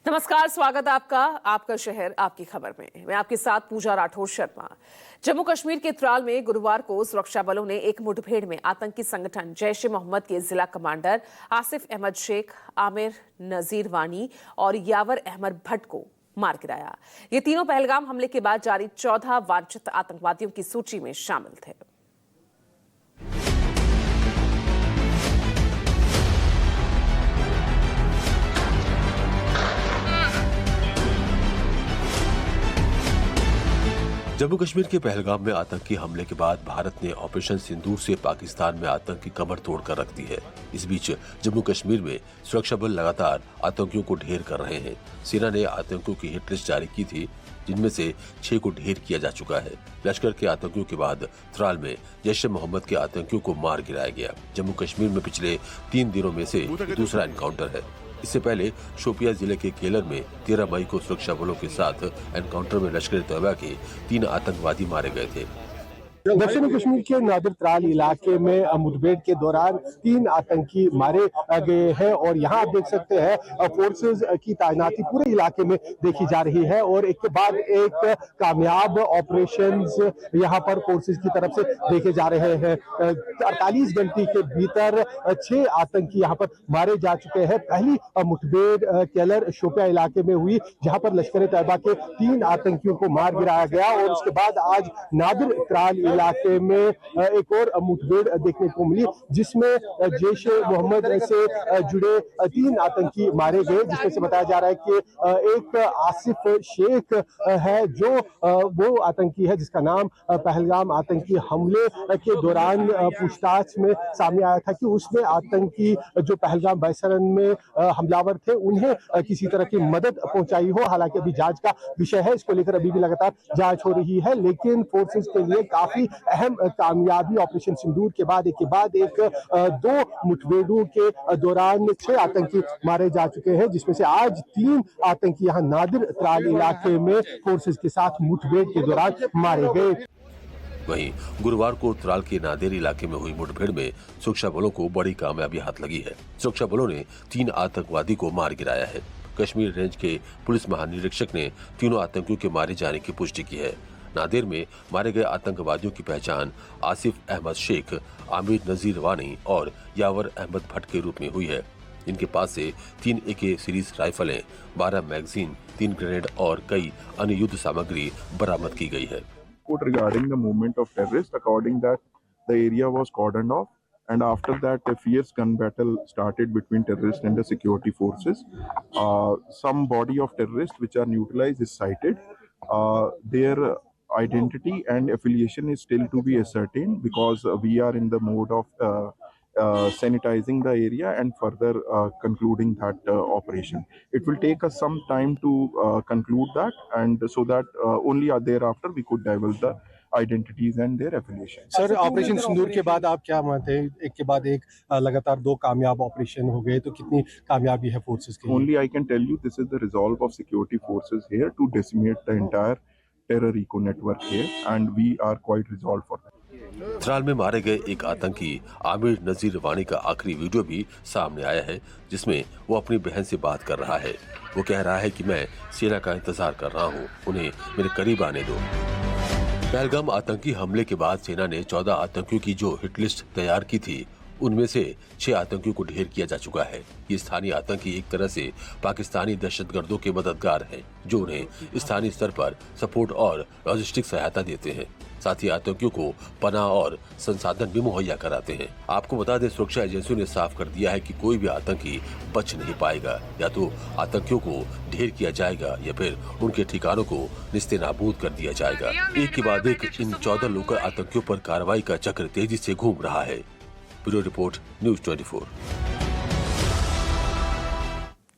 नमस्कार, स्वागत आपका आपका शहर आपकी खबर में। मैं आपके साथ पूजा राठौर शर्मा। जम्मू कश्मीर के त्राल में गुरुवार को सुरक्षा बलों ने एक मुठभेड़ में आतंकी संगठन जैश ए मोहम्मद के जिला कमांडर आसिफ अहमद शेख, आमिर नजीर वानी और यावर अहमद भट्ट को मार गिराया। ये तीनों पहलगाम हमले के बाद जारी 14 वांछित आतंकवादियों की सूची में शामिल थे। जम्मू कश्मीर के पहलगाम में आतंकी हमले के बाद भारत ने ऑपरेशन सिंदूर से पाकिस्तान में आतंक की कमर तोड़ कर रख दी है। इस बीच जम्मू कश्मीर में सुरक्षा बल लगातार आतंकियों को ढेर कर रहे हैं। सेना ने आतंकियों की हिट लिस्ट जारी की थी, जिनमें से 6 को ढेर किया जा चुका है। लश्कर के आतंकियों के बाद त्राल में जैश ए मोहम्मद के आतंकियों को मार गिराया गया। जम्मू कश्मीर में पिछले 3 दिनों में से दूसरा एनकाउंटर है। इससे पहले शोपिया जिले के केलर में 13 मई को सुरक्षा बलों के साथ एनकाउंटर में लश्कर ए तैयबा के 3 आतंकवादी मारे गए थे। दक्षिणी कश्मीर के नादिर त्राल इलाके में मुठभेड़ के दौरान 3 आतंकी मारे गए हैं और यहाँ आप देख सकते हैं फोर्सेस की तैनाती पूरे इलाके में देखी जा रही है और एक के बाद एक कामयाब ऑपरेशंस यहाँ पर फोर्सेस की तरफ से देखे जा रहे हैं। 48 घंटे के भीतर 6 आतंकी यहाँ पर मारे जा चुके हैं। पहली मुठभेड़ केलर शोपिया इलाके में हुई, जहाँ पर लश्कर ए तैयबा के 3 आतंकियों को मार गिराया गया और उसके बाद आज नादिर त्राल इलाके में एक और मुठभेड़ देखने को मिली, जिसमें जैश ए मोहम्मद से जुड़े 3 आतंकी मारे गए, जिसमें से बताया जा रहा है कि एक आसिफ शेख है जो वो आतंकी है जिसका नाम पहलगाम आतंकी हमले के दौरान पूछताछ में सामने आया था कि उसने आतंकी जो पहलगाम बैसरन में हमलावर थे उन्हें किसी तरह की मदद पहुंचाई हो। हालांकि अभी जांच का विषय है, इसको लेकर अभी भी लगातार जांच हो रही है, लेकिन फोर्सेस के लिए काफी अहम कामयाबी ऑपरेशन सिंदूर के बाद एक 2 मुठभेड़ों के दौरान 6 आतंकी मारे जा चुके हैं, जिसमें से आज 3 आतंकी यहाँ नादिर त्राल इलाके में फोर्सेस के साथ मुठभेड़ के दौरान मारे गए। वहीं गुरुवार को त्राल के नादेर इलाके में हुई मुठभेड़ में सुरक्षा बलों को बड़ी कामयाबी हाथ लगी है। सुरक्षा बलों ने 3 आतंकवादी को मार गिराया है। कश्मीर रेंज के पुलिस महानिरीक्षक ने तीनों आतंकियों के मारे जाने की पुष्टि की है। नादेर में मारे गए आतंकवादियों की पहचान आसिफ अहमद शेख, आमिर नजीर वानी और यावर अहमद भट्ट के रूप में हुई है। इनके पास से 3 AK सीरीज राइफलें, 12 मैगजीन, 3 ग्रेनेड और कई अन्य युद्ध सामग्री बरामद की गई है। Regarding the movement of terrorists, according that the area was cordoned off, and after that a fierce gun battle started between terrorists and the security forces. Some body of terrorists which are neutralized is sighted. Their identity and affiliation is still to be ascertained because we are in the mode of sanitizing the area and further concluding that operation. It will take us some time to conclude that, and so that only thereafter we could divulge the identities and their affiliation. Sir, operation Sindoor के बाद आप क्या मानते हैं, एक के बाद एक लगातार 2 कामयाब ऑपरेशन हो गए, तो कितनी कामयाबी है फोर्सेस की? Only I can tell you this is the resolve of security forces here to decimate the entire terror eco network here, and we are quite resolved for that. Tral में मारे गए एक आतंकी आमिर नजीर वानी का आखिरी वीडियो भी सामने आया है, जिसमें वो अपनी बहन से बात कर रहा है। वो कह रहा है कि मैं सेना का इंतजार कर रहा हूँ, उन्हें मेरे करीब आने दो। पहलगाम आतंकी हमले के बाद सेना ने 14 आतंकियों की जो हिट लिस्ट तैयार की थी, उनमें से 6 आतंकियों को ढेर किया जा चुका है। ये स्थानीय आतंकी एक तरह से पाकिस्तानी दहशतगर्दों के मददगार हैं, जो उन्हें स्थानीय स्तर पर सपोर्ट और लॉजिस्टिक सहायता देते हैं। साथ ही आतंकियों को पनाह और संसाधन भी मुहैया कराते हैं। आपको बता दें, सुरक्षा एजेंसियों ने साफ कर दिया है कि कोई भी आतंकी बच नहीं पाएगा। या तो आतंकियों को ढेर किया जाएगा या फिर उनके ठिकानों को निस्तेनाबूद कर दिया जाएगा। एक के बाद एक इन 14 लोकल आतंकियों पर कार्रवाई का चक्र तेजी से घूम रहा है। Bureau report, news 24।